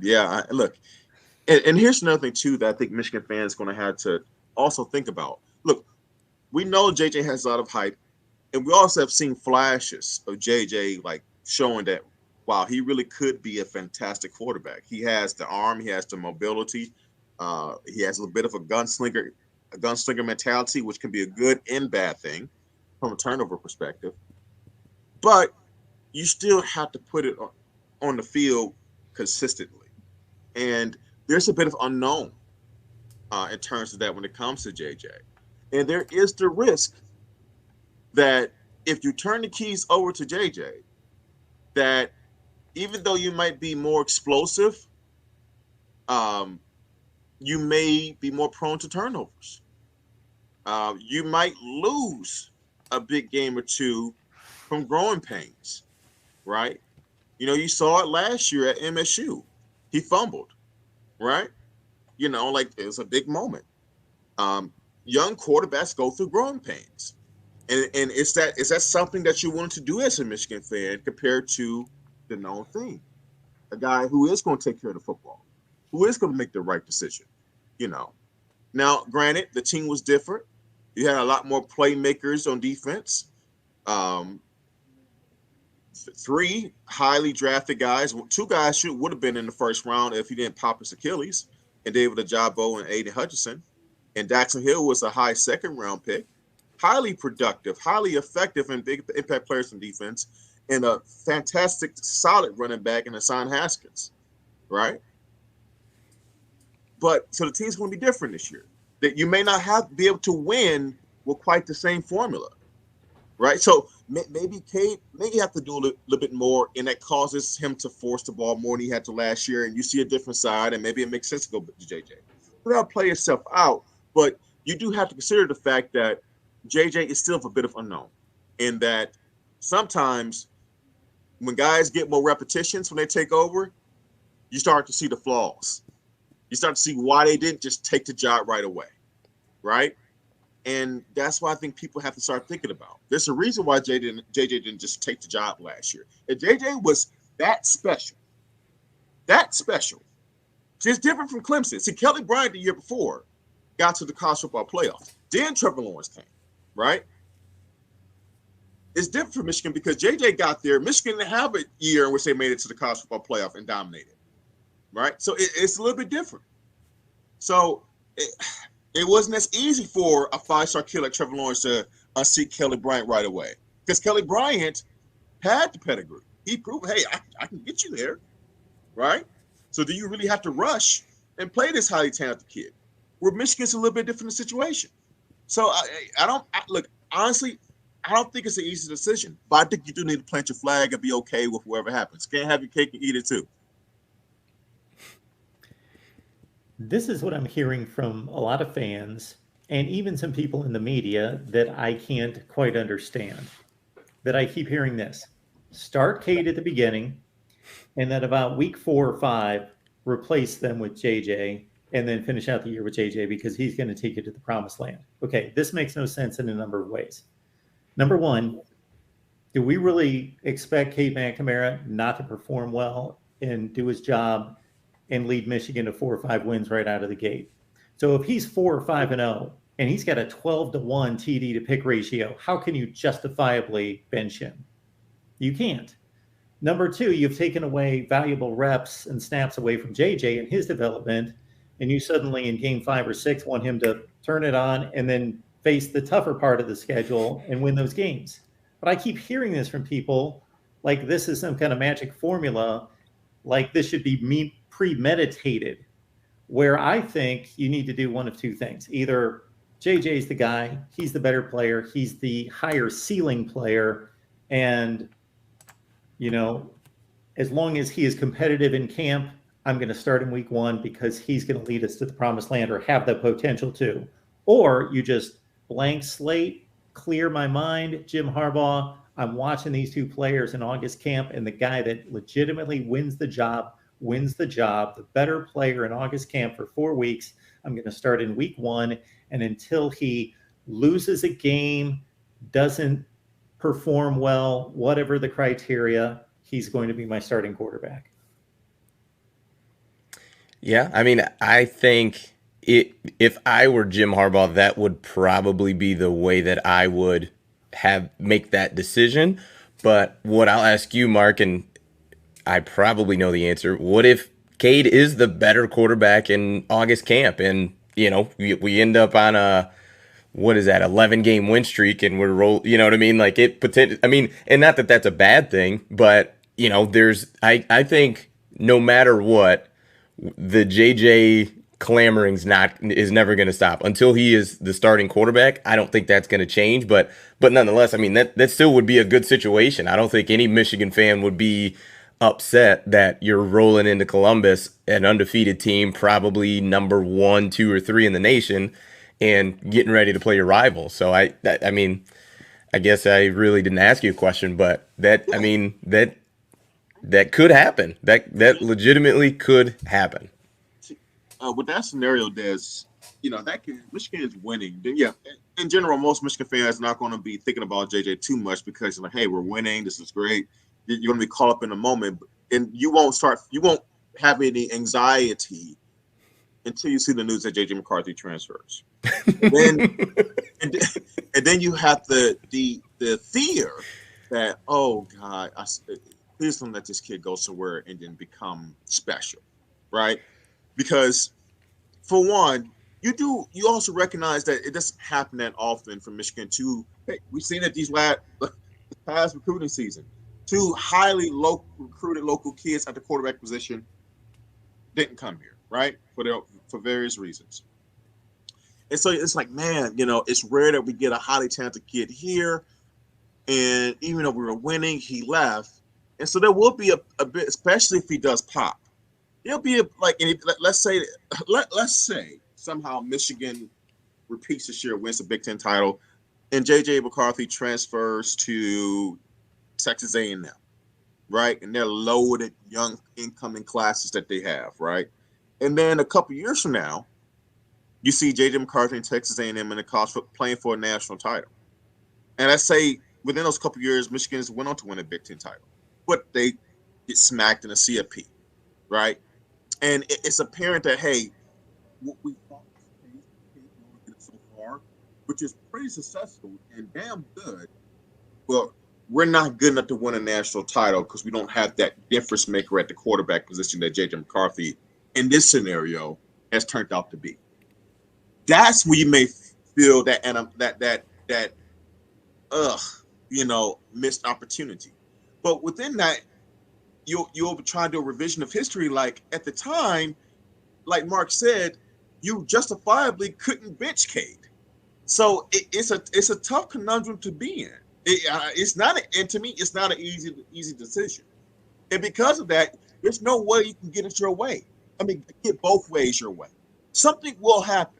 Yeah, look, and here's another thing too that I think Michigan fans going to have to also think about. Look, we know JJ has a lot of hype, and we also have seen flashes of JJ like showing that wow, he really could be a fantastic quarterback. He has the arm, he has the mobility, he has a little bit of a gunslinger mentality, which can be a good and bad thing from a turnover perspective. But you still have to put it on the field consistently, and there's a bit of unknown in terms of that when it comes to JJ. And there is the risk that if you turn the keys over to JJ, that even though you might be more explosive, um, you may be more prone to turnovers. You might lose a big game or two from growing pains, right? You know, you saw it last year at MSU. He fumbled, right? You know, like it was a big moment. Um, Young quarterbacks go through growing pains. And is that something that you want to do as a Michigan fan compared to the known thing? A guy who is going to take care of the football, who is going to make the right decision, you know. Now, granted, the team was different. You had a lot more playmakers on defense. Um, Three highly drafted guys. Two guys should would have been in the first round if he didn't pop his Achilles, and David Ajabo and Aiden Hutchinson. And Daxon Hill was a high second round pick, highly productive, highly effective, and big impact players in defense, and a fantastic, solid running back in Hassan Haskins, right? But so the team's going to be different this year. That you may not have be able to win with quite the same formula, right? So maybe Cade maybe have to do a little bit more, and that causes him to force the ball more than he had to last year. And you see a different side, and maybe it makes sense to go to JJ. So that'll play itself out, but you do have to consider the fact that JJ is still a bit of unknown, in that sometimes when guys get more repetitions when they take over, you start to see the flaws. You start to see why they didn't just take the job right away, right? And that's why I think people have to start thinking about. There's a reason why JJ didn't just take the job last year. If JJ was that special, see, it's different from Clemson. See, Kelly Bryant the year before got to the college football playoffs. Then Trevor Lawrence came, right? It's different for Michigan because JJ got there. Michigan didn't have a year in which they made it to the college football playoff and dominated, right? So it's a little bit different. So it wasn't as easy for a five-star kid like Trevor Lawrence to unseat Kelly Bryant right away because Kelly Bryant had the pedigree. He proved, hey, I can get you there, right? So do you really have to rush and play this highly talented kid? Where Michigan's a little bit different situation. So I don't look honestly. I don't think it's an easy decision, but I think you do need to plant your flag and be okay with whoever happens. Can't have your cake and eat it too. This is what I'm hearing from a lot of fans and even some people in the media that I can't quite understand. That I keep hearing this: start Cade at the beginning, and then about week 4 or 5, replace them with JJ, and then finish out the year with JJ because he's going to take you to the promised land. Okay, this makes no sense in a number of ways. Number one, do we really expect Cade McNamara not to perform well and do his job and lead Michigan to 4 or 5 wins right out of the gate? So if he's 4 or 5-0 and he's got a 12-1 TD to pick ratio, how can you justifiably bench him? You can't. Number two, you've taken away valuable reps and snaps away from JJ and his development, and you suddenly in game 5 or 6 want him to turn it on and then face the tougher part of the schedule and win those games. But I keep hearing this from people like this is some kind of magic formula, like this should be premeditated, where I think you need to do one of two things. Either JJ's the guy, he's the better player, he's the higher ceiling player, and you know, as long as he is competitive in camp, I'm going to start in week 1 because he's going to lead us to the promised land or have the potential to. Or you just blank slate, clear my mind, Jim Harbaugh. I'm watching these two players in August camp, and the guy that legitimately wins the job, the better player in August camp for 4 weeks. I'm going to start in week 1, and until he loses a game, doesn't perform well, whatever the criteria, he's going to be my starting quarterback. Yeah, I mean, I think if I were Jim Harbaugh, that would probably be the way that I would have make that decision. But what I'll ask you, Mark, and I probably know the answer. What if Cade is the better quarterback in August camp, and we end up on a what is that 11-game win streak, and we're roll. You know what I mean? Like it I mean, and not that that's a bad thing, but there's I think no matter what, the JJ clamoring's not is never going to stop until he is the starting quarterback. I don't think that's going to change, but nonetheless, I mean that still would be a good situation. I don't think any Michigan fan would be upset that you're rolling into Columbus, an undefeated team, probably number 1, 2, or 3 in the nation, and getting ready to play your rival. So I mean, I guess I really didn't ask you a question, but I mean that could happen. That legitimately could happen. With that scenario, there's that Michigan is winning. Then yeah, in general, most Michigan fans are not going to be thinking about JJ too much because like, hey, we're winning. This is great. You're going to be caught up in the moment, and you won't have any anxiety until you see the news that JJ McCarthy transfers. And then, and then you have the fear that, oh God, please don't let this kid go somewhere and then become special, right? Because for one, you also recognize that it doesn't happen that often for Michigan to. Hey, we've seen it these past recruiting season. 2 highly recruited local kids at the quarterback position didn't come here, right? For various reasons. And so it's like, man, it's rare that we get a highly talented kid here. And even though we were winning, he left. And so there will be a bit, especially if he does pop. There'll be let's say somehow Michigan repeats this year, wins the Big Ten title, and JJ McCarthy transfers to Texas A&M, right? And they're loaded young incoming classes that they have, right? And then a couple years from now, you see JJ McCarthy and Texas A&M in the college playing for a national title. And I say within those couple years, Michigan's went on to win a Big Ten title, but they get smacked in a CFP, right? And it's apparent that, hey, what we thought was the case so far, which is pretty successful and damn good, well, we're not good enough to win a national title because we don't have that difference maker at the quarterback position that JJ McCarthy in this scenario has turned out to be. That's where you may feel that missed opportunity. But within that, you'll try to do a revision of history. Like at the time, like Mark said, you justifiably couldn't bench Cade. So it's a tough conundrum to be in. And to me, it's not an easy decision. And because of that, there's no way you can get it your way. I mean, get both ways your way. Something will happen.